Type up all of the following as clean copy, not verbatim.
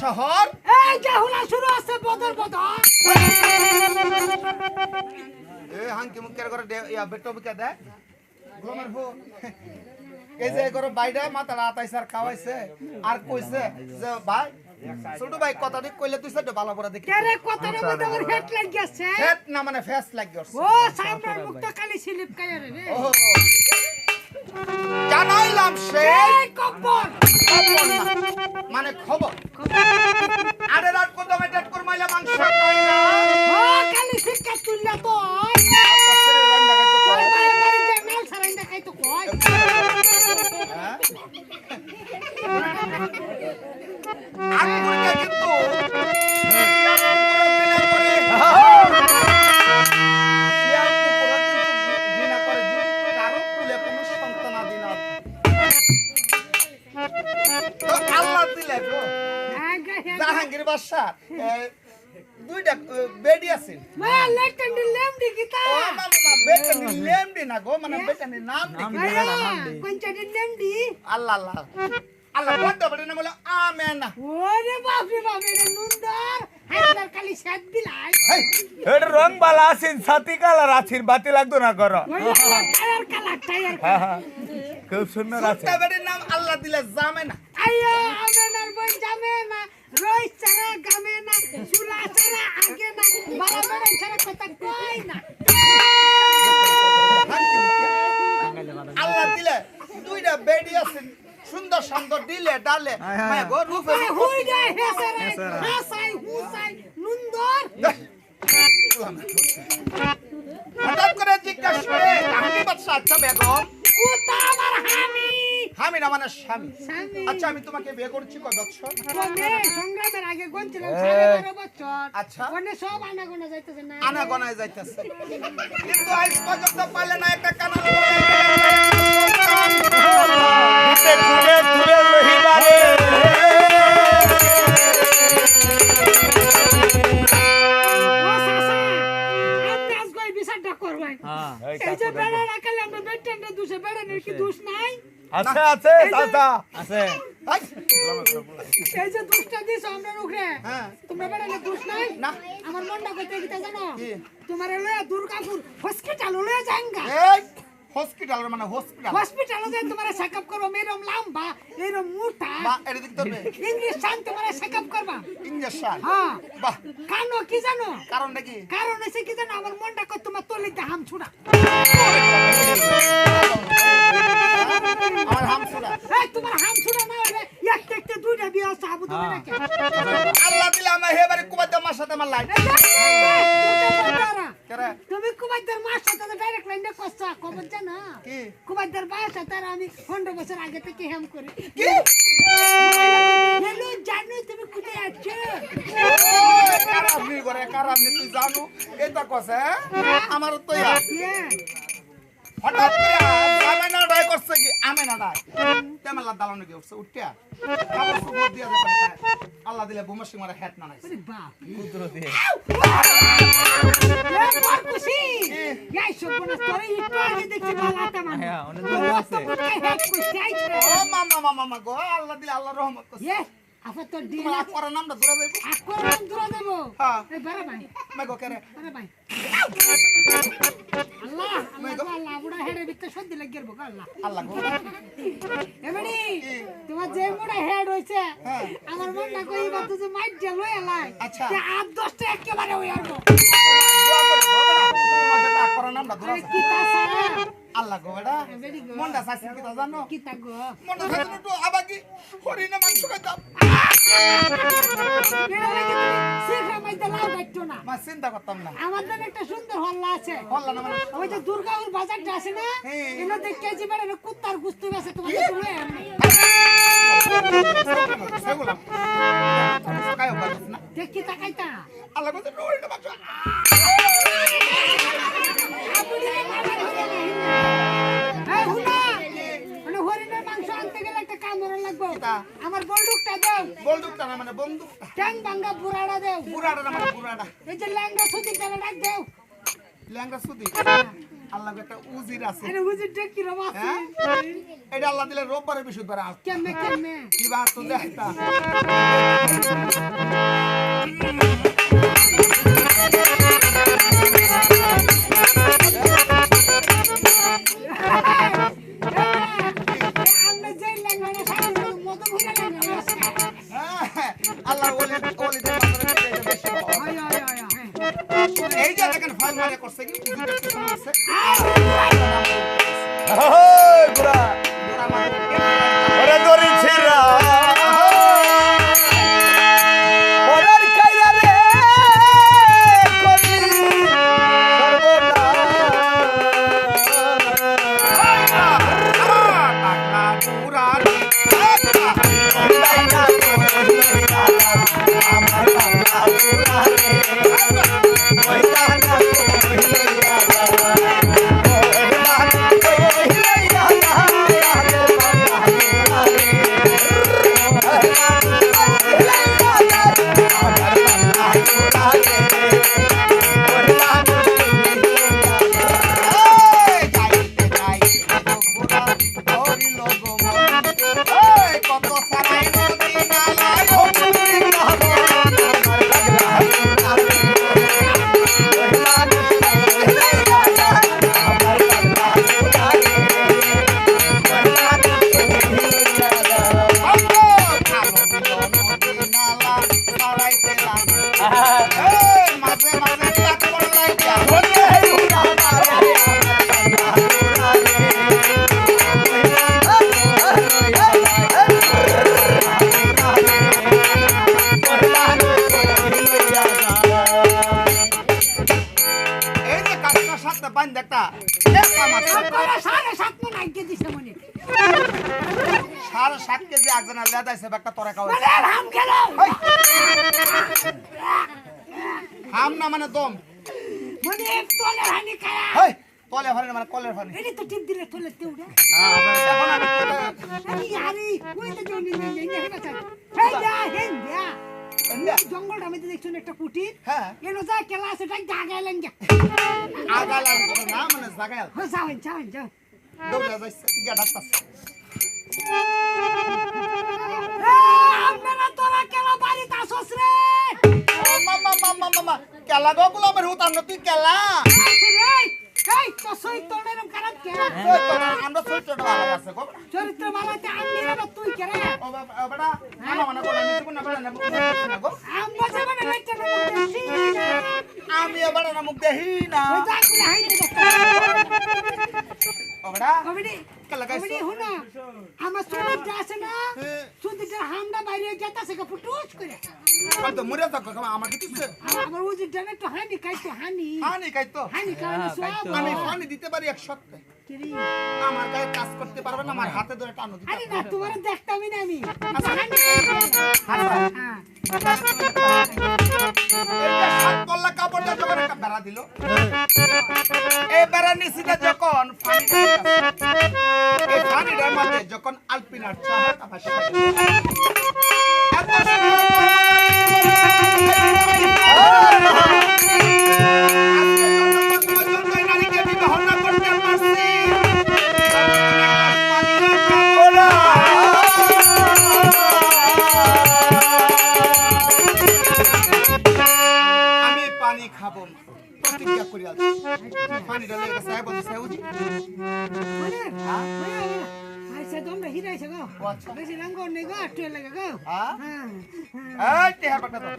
শহর এই যে হুলা শুরু আছে বদর বদর এ হাঙ্কি মুকের করে ইয়া বেটো বিকা দে গোমার হো এই যে করে বাইরে মাথা রাতাই স্যার খাওয়াইছে আর কইছে যে ভাই ছোট ভাই কথা ঠিক কইলে তুই সেটা ভালো করে দেখি কেরে কথার মধ্যে ওর হেড লাগিছে হেড না মানে ফেস লাগিছে ও সামনে মুক্ত কালি স্লিপ কায়া রে ও জানাইলাম সেই কপন মানে খবর আরে রাত কত মেটাট কর মাইলা মাংস ও কালি শিক্ষা তুললা তো ওই ভাই বাড়ি যে মেল সারাইন্দা খাই তো কই আকুরকে কিন্তু জাহাঙ্গীর বাদশা দুইটা বেডি আছে মা লেটন্ডি লেমডি কিতা ও মামা বেটনি লেমডি না গো মানে বেটনি নাম দেখি কোনটাডি লেমডি আল্লাহ আল্লাহ আল্লাহ বড় বড় নাম হলো আমেনা ওরে বাপ রে বাপ রে নুনদার হাইদার কালি সাত দিলাই এর রং বালা আছেন সাতি কালার আছেন বাতি লাগতো না করো টায়ার কালা টায়ার খুব সুন্দর আছে সুতাবের নাম আল্লাহ দিলে জামেনা আইয়ো আমেনার বই জামেনা রই চারা গামেনা চুলা চারা আগে না বাবা বড় ছাড়া কথা কই না আল্লাহ দিলে দুইটা বেডি আছে সুন্দর সুন্দর দিলে ডালে মায় গো রূপে হুই দে হেসারে হাসাই হুসাই নুনদর হঠাৎ করে জিজ্ঞাসা করে আমি বাদশা আচ্ছা বেগম কুতা আমার আমি না মানে স্বামী স্বামী আচ্ছা আমি তোমাকে বিয়ে করছি কয় বছর কোনে সংগ্রামের আগে গন্ছিলাম 12.5 বছর আচ্ছা কোনে সব আনাগোনা যাইতেছে না আনা গনায় যাইতেছে কিন্তু আজ পর্যন্ত পাইলে না একটা কানা দিতে ঘুরে ঘুরে লহিবারে ও সাসা আপনি আজ কই বিচারটা করবেন এই যে বেড়া রাখালে আমরা বেটেনটা দুষে বেড়ানোর কি দোষ নাই আছে আছে চাচা আছে এই যে দোষটা দিছ আমরা উপরে হ্যাঁ তোমরা বেড়ানোর দোষ নাই না আমার মনটা কইতে গিতা জানো কি? তোমার লয়া দুর্গাপুর হসপিটাল লয়া যাঙ্গা এই হসপিটাল মানে হসপিটাল হসপিটাল যে তোমার চেকআপ করব মেরম লম্বা এরম মোটা বা এর দিক ধরবে ইংলিশ শান তোমার চেকআপ করবা ইঞ্জেকশন হ্যাঁ বাহ কানো কি জানো কারণটা কি কারণ হচ্ছে কি জানো আমার মনটা কত তোমার তলিতে হাম ছুড়া আমার হামসুরা এই তোমার হাম ছুড়া না হলে একটা একটা দুইটা বিয়া সাবু তুমি নাকি আল্লাহ দিলে আমার হেবারে কুবাতে আমার সাথে আমার লাইন কেরে তুমি কুমাইদার মার সাথে ডাইরেক্ট লাইনে কষ্ট খবর জানো কি কুমারদার বয়স তার আমি 15 বছর আগে থেকে হেম করি কি হ্যালো জানো তুমি কোথায় আছো কারাবনি তুই জানো এটা কসে আমার তো ইয়া হ্যাঁ হঠাৎ করে আমেনা ডাই করছে কি আমেনা ডাই তেমলা দালানো কি উঠছে উঠিয়া আবার সুবত দিয়া দে আল্লাহ দিলে বুমা সিং মারা হেড না নাই আরে বাপ পুত্র দিয়ে বার খুশি গাই সবনা তোরে একটু আগে দেখছি বালাটা মানে হ্যাঁ অনেক দূরে আছে হেড করতে আইছে ও মামা গো আল্লাহ দিলে আল্লাহ রহমত করছে ইয়ে আপা তো তোমার ডিলা আকবরের নামটা ধরে দেব আকর নাম দূর দেব হ্যাঁ এই বারে ভাই মাগো কেরে আরে ভাই আল্লাহ আল্লাহ বুড়া হেডে ভিতরে সর্দি লাগিয়ে গো আল্লাহ আল্লাহ গো এবারে তোমার যে মোড়া হেড হইছে হ্যাঁ। আমার মন না কইবা তুই যে মাইট যা লই এলাই আচ্ছা। যে 8-10টা একেবারে হই আরবো দোয়া করে গো বেটা তোমার যেটা আকবরের নামটা ধরে আছে কি তা সারা আল্লাহ গো বেটা এবারে গো মনটা চাইছে কি তা জানো কি তা গো মনটা চাইছে একটু আবাকি হরিণে মাংস খাইতাম এরা লাগে তুমি শিখরা মাইতে লাউ গাইতো না মা চিন্তা করতাম না আমাদের একটা সুন্দর হল্লা আছে বললা না মানে ওই যে দুর্গাপুর বাজারটা আছে না হ্যাঁ। এনে দেখে যে বেড়ে কুত্তার গুস্ত আছে তোমার শুনে সেগুলা কায়ো বাজিস না দেখি তাকাইতা আল্লাহ গো হরিণে মাংস এই হুনা মানে হরিণের মাংস আনতে গেলে একটা কাম করা লাগবে কিতা? আমার বন্দুকটা দাও বন্দুকটা না মানে বন্দুকটা ট্যাং ভাঙ্গা বুড়াটা দাও বুড়াটা না মানে বুড়াটা এই যে ল্যাংড়া সুদি তারা রাখ দাও ল্যাংড়া সুদি আল্লাহ গো একটা উজির আছে আরে হুজুরটা কি রকম আছে হ্যাঁ? এটা আল্লাহ দিলে রোববারে বৃহস্পতিবার আস কেমনে কেমনে কি বার তো দেখতা আমরা যে ল্যাংড়া সারা মতো ঘুরে ল্যাংড়া আছে আল্লাহ ওলিদের মাঝে এটা বেশি ভালো। আয় আয় আয় আয় এই যে দেখেন ফাল মারে করছে কি উজিরটা পিছনে আছে ওই বুড়া বুড়া মারে ওরে দড়ি ছিড়া ওরার কাইরা রে করলি পাগলা বুড়া রে সর্বদা আমার বাংলা বুড়া রে ওই তানা যাইতে যাইতে বুড়া হরিল গো মন এই কত সারাই নদী নালায় মাঝে মাঝে কাজ করে লাগিয়া এই যে কাজটার সাথে বান দেখতা সাড়ে 7 মন আগে দিছে মনে 7.5 কেজি একজনের লেদাইছে একটা তরে খাওয়া মানে হাম গেল হাম না মানে দম মানে এক তোলে হানি খায়া হেই তলে ফানি মানে কলের ফানি এটি তো টিপ দিলে তোলে তেউড়া এখন আমি আরে আরে কই তো জনি নেই নেই হেবা চাই হেই যা হেই যা জঙ্গলটা মধ্যে দেখছুন একটা কুটির হ্যাঁ এনো যা কেলা আছে তাই জাগাইলেন যা আগালাম না মানে জাগাল হো যাও যাও যাও দৌড়া যাইছে গাডাতাস আপনারা তোরা কেলা বাড়িতে আসছ রে মামা কেলা গো গোলামের হুতাম না তুই কেলা এই তো সই তোড়েরম খারাপ কে ওই তো আমরা চরিত্রটা ভালো আছে গো চরিত্র মালাতে আমি না তুই কে রে ও বেটা মামা মানে কোন আমি কোন বেটা না গো আমরা যাবেন লাইতে না আমি বেটা না মুখ দেহি না ওই যা করে হাইতে ও বেটা কবিডি কেলা গাইছ কবিডি হুনা আমার চরিত্র আছে না সুদিটা হামদা বাইরে যেতাছে কা ফুটুস করে আমি তো মরে থাকো আমার কিছু আমার ওই যে জানে তো হানি খাই তো হানি হানি খাই তো হানি খাওয়ানো সব আমি পানি দিতে পারি এক সপ্তাহে কিরি আমার গায়ে কাজ করতে পারবে না, আমার হাতে ধরে টানো দিতে আরে না তোমার দেখতামই না আমি আচ্ছা। হ্যাঁ এই যে সাত পল্লা কাপড়টা যখন একটা বেড়া দিল, এই বেড়া নিচে যখন এই পানিটার মধ্যে যখন আলপিনার চাহাটা ভাসে এত নারীকে বিবাহ না করতে পারছি, আমি পানি খাবো না, প্রতিজ্ঞা করি আছি। পানিটা লেগে গেছে, বলছি সাহেবজি মানে আইসা তোমরা হিরাইছে গো ও আচ্ছা। বেশি রঙ নেই গো টুয়ে লাগে গো হ্যাঁ? হ্যাঁ এই টেহার বাটা দাও।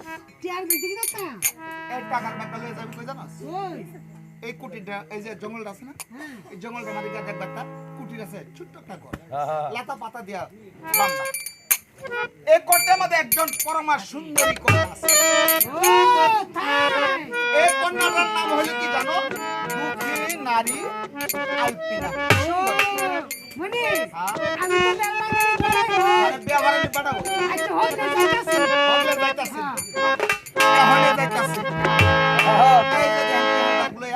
টিয়ার দেখতে কি দেখতা এই টাকার ব্যাগটা লয়ে যাবি কই জানোস? ওই এই কুটিটা, এই যে জঙ্গলটা আছে না, এই জঙ্গলটা মাঝে গিয়ে দেখবা একটা কুটির আছে, ছোট্ট একটা ঘর, লতা পাতা দিয়া বান্ধা। এই ঘরটার মধ্যে একজন পরমা সুন্দরী কন্যা আছে। ও তাই এই কন্যাটার নাম হলো কি জানো? দুঃখী নারী আলপিনা। মানে হ্যাঁ? আমি তো লেলা আরে বিয়াবারে নি পাঠাবো। আচ্ছা হোক যাইতাছি হলে যাইতাছি। হ্যাঁ হলে যাইতাছি। এই যে দেখেন ব্যাগগুলো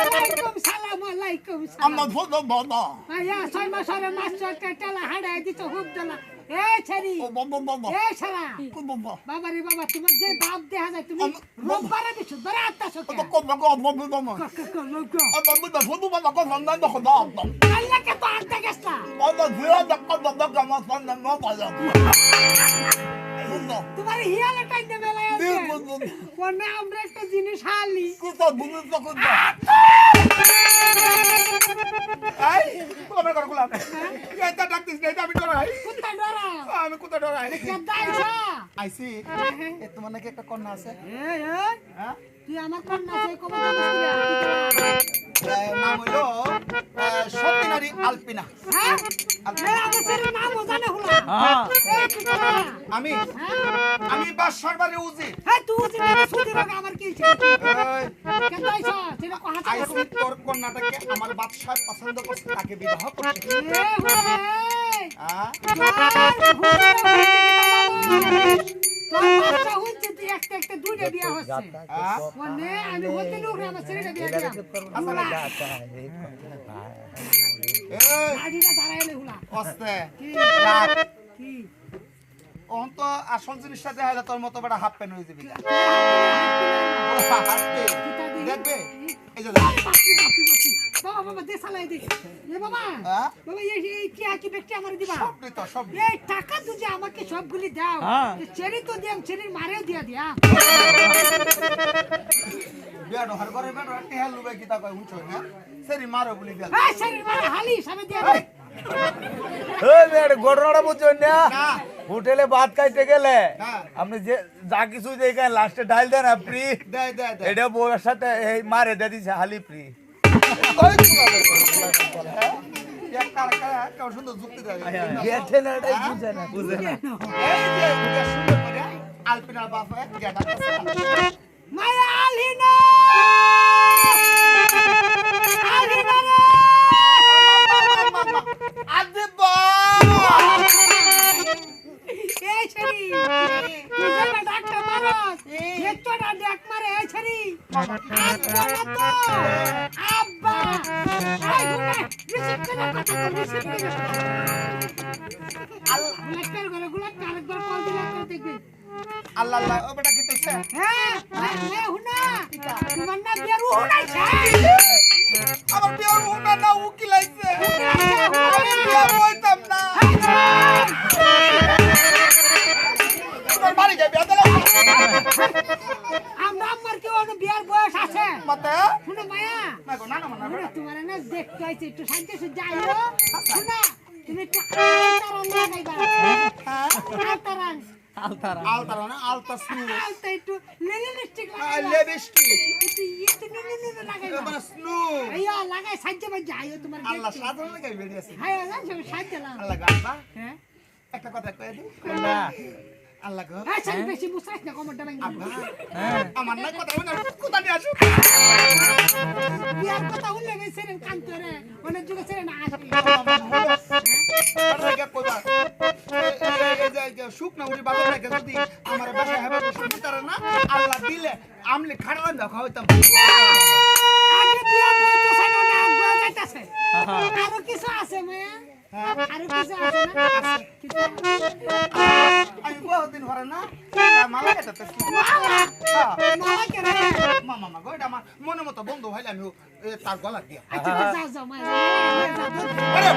ওয়ালাইকুম সালাম আলাইকুম সালাম আয়া শর্মা সরে মাস্টার টেলা হাড়াই দিছো হুব দলা এ ছেড়ি এ শালা বাবা রে বাবা তোমার যে বাপ দেখা যায় তুমি রোববারে বিছু ধরে আত্তাছো কে আল্লাহকে তো আনতে গেছলা তোমার হিয়ালে টাইম দে বেলা আছে কোনে আমরা একটা জিনিস হালি এই কোমর কর গুলা এটা ডাকতিস না, এটা আমি ডরাই, কুত্তা ডরা আমি কোথা ডরাই কেদাইছা আইছি। এ তোমার নাকি একটা কন্যা আছে? এই হ্যাঁ, তুই আমার কন্যা সেই কবে জানিস নাম হইলো সতী নারী আলপিনা। হ্যাঁ এ আমার সের নাম জানে হলা হ্যাঁ এই কুত্তা ডরা আমি হ্যাঁ আমি বাদশার বাড়ি উজি। হ্যাঁ তুই জিনে সুদি রাখ আমার কি ছিল কেদাইছা সেটা কথা আইছি তোর কন্যাটাকে আমার বাদশাহ পছন্দ করছে, তাকে বিবাহ করতে। এ হরে হ্যাঁ, তোর বাচ্চা হচ্ছে তুই একটা একটা দুইটা বিয়া হচ্ছে হ্যাঁ, মানে আমি হতে লোক আমার ছেলেটা বিয়া দিলাম এই গাড়িটা দাঁড়াইলে হুলা অস্তে কি রাখ। কি ওন তো আসল জিনিসটা দেখা হলে তোর মতো বড় হাফ প্যান্ট হয়ে যাবি। হাসবে দেখবে, এই যে দেখ। বাপরে বাপরে বাপরে বাবা বাবা দে সালাই দে এ বাবা হ্যাঁ? বাবা এই কি কি ব্যক্তি আমার দিবা সব নে তো, সব নে। এই টাকা তুই আমাকে সবগুলি দাও হ্যাঁ। চেরি তো দিয়াম চেরির মারেও দিয়া দিয়া বিয়ানো হার ঘরে বেটো একটা হেল লুগাই কিতা কয় উঁচো না সেরি মারো বলি গেল। এই চেরির মারে হালি সামনে দিয়া দে এই মেয়ের ঘটনাটা বুঝছেন না? না। হোটেলে ভাত খাইতে গেলে হ্যাঁ। আপনি যে যা কিছু দেখেন লাস্টে ডাল দেন ফ্রি, দে দে দে। এটা বউয়ের সাথে এই মারে দিয়ে দিছে হালি ফ্রি। ওই কুলা হ্যাঁ? এক কার কেউ সুন্দর যুক্তি দেয়। গেছে না, এটাই বুঝে না, বুঝে না। এই যে এটা সুন্দর করে আলপিনার বাপ এক গেটা আছে। মায়া আলিনা আলিনা রে আদে বা এই ছেড়ি তুই যে ডাক্তার মারস একটুটা দেখ মারে এই ছেড়ি আব্বা এই গুনে রিসিভ করে কথা কর রিসিভ করে আল্লাহ গুলাকার করে গুলাকার আরেকবার কল দিলা তো দেখবি আল্লাহ আল্লাহ ও বেটা কি কইছে? হ্যাঁ এ হুনা তোমার না বিয়ার হুনাইছে আমার বিয়ার মুন্ডা না উকিল আইছে। হুনাইছে আমি বিয়ার শোনো তোমার না দেখতে হয়েছে একটু শান্তি যাইও শোনা তুমি একটু আলতারান লাগাইবা আলতারান আলতারা না আলতা স্নু আলতা একটু লিপস্টিক লাগাইবা লিপস্টিক একটু নুনু লাগাইবা মানে স্নু আইয়া লাগাই সাজ্জে বাজে আইও তোমার আল্লাহ সাধারণ লাগাই বেরিয়েছে হ্যাঁ জানো সাজ্জে লাগাও আল্লাহ গাবা হ্যাঁ একটা কথা কয়ে দিই কোনটা? আল্লাহ গো আচ্ছা বেশি মুসরাস না কমরটা ভাঙি আব্বা হ্যাঁ আমার না কথা বলে কোথা নিয়ে আসো বিয়ার কথা হলে বেশি রে কান্ত রে অনেক যুগে ছেড়ে না আসবে শুকনা উঠি বাবা রেখে যদি আমার বাসায় হবে শুনতারে না আল্লাহ দিলে আমলে খাড়ালাম দেখো হইতাম আগে বিয়া বইতো সানো না গোয়া যাইতাছে আরো কিছু আছে মায়া আরো কিছু আছে না কিছু আমি বহুদিন ধরে না মালা কেটেছি মালা কেন মামা মা গো এটা আমার মনে মতো বন্ধু হইলে আমি তার গলা দিয়া আচ্ছা যা যা মায়া আরে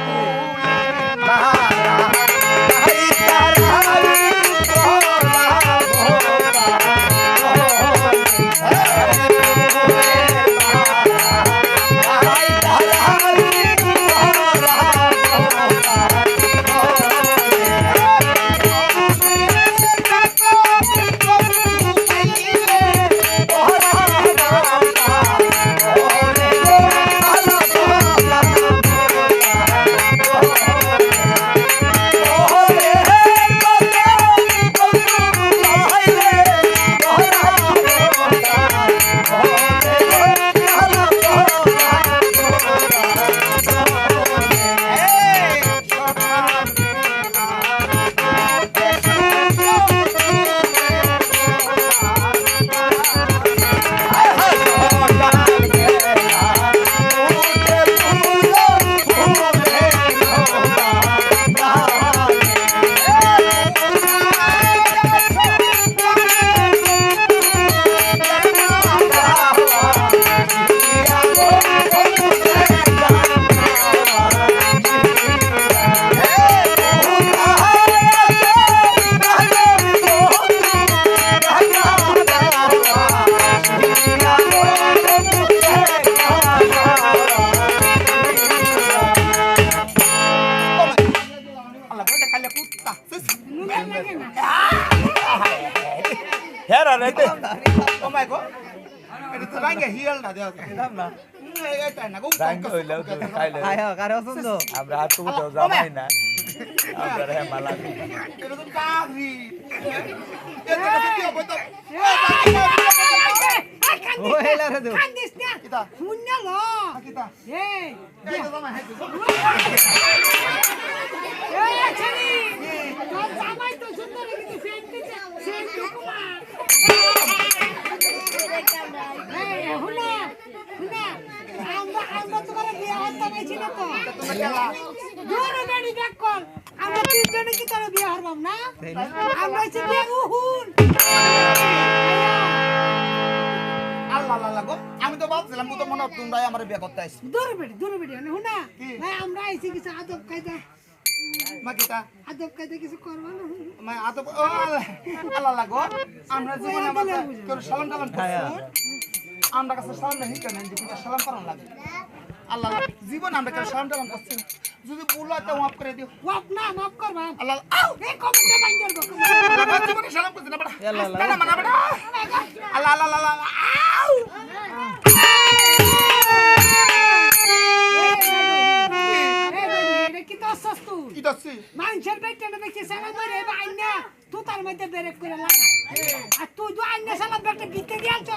হ্যাঁ রাইতে ও মাই গো এটা তো রাঙ্গে হিয়াল না দেও দাম না এটা না গো রাঙ্গ হইলেও তো খাইলে কারে পছন্দ আমরা হাত উঠেও যাবাই না আমরা হ্যাঁ মালা এটা তো কারি এটা তো কি হবে তো ও হেলা রে দেও কান্দিস না কিতা শুননা ল কিতা এই এই তো তোমার হাইতে এই ছেলে তোর জামাই তো সুন্দর কিন্তু সেন্ট কুমা এই হুনা আমরা তোমার বিয়ে হতে পারছি না তো তোমার খেলা দূর গাড়ি দেখ কর আমরা তিনজনে কি তোর বিয়ে হরবাম না আমরা হচ্ছে বিয়ে উহুন আল্লাহ আল্লাহ গো আমি তো ভাবছিলাম তো মনে হতো তোমরাই আমার বিয়ে করতে আইছো দূর বেড়ি হুনা ভাই আমরা আইছি কিছু আদব মা কিতা কায়দা কিছু করবো না মা আদব ও আল্লাহ আল্লাহ গো আমরা জীবনে আমাদের কেউ সালাম টালাম করছি আমরা কাছে সালাম না হিকে নেন যেটা সালাম করার লাগে আল্লাহ জীবন আমরা কেউ সালাম টালাম করছি যদি ভুল হয় তো মাফ করে দিও ওয়াপ না মাফ করবা আল্লাহ এই কমেন্টে বাইন করবো আমরা জীবনে সালাম করছি না বড় আল্লাহ মানা বড় আল্লাহ আল্লাহ আল্লাহ আউ কি তো সস্তু কি দছি মানুষের বেটে বেশি সালাম করে বাইন না তুই তার মধ্যে বেরেক করে লাগা আর তুই তো আইনা সালাম বেটে বিতে দিয়াছ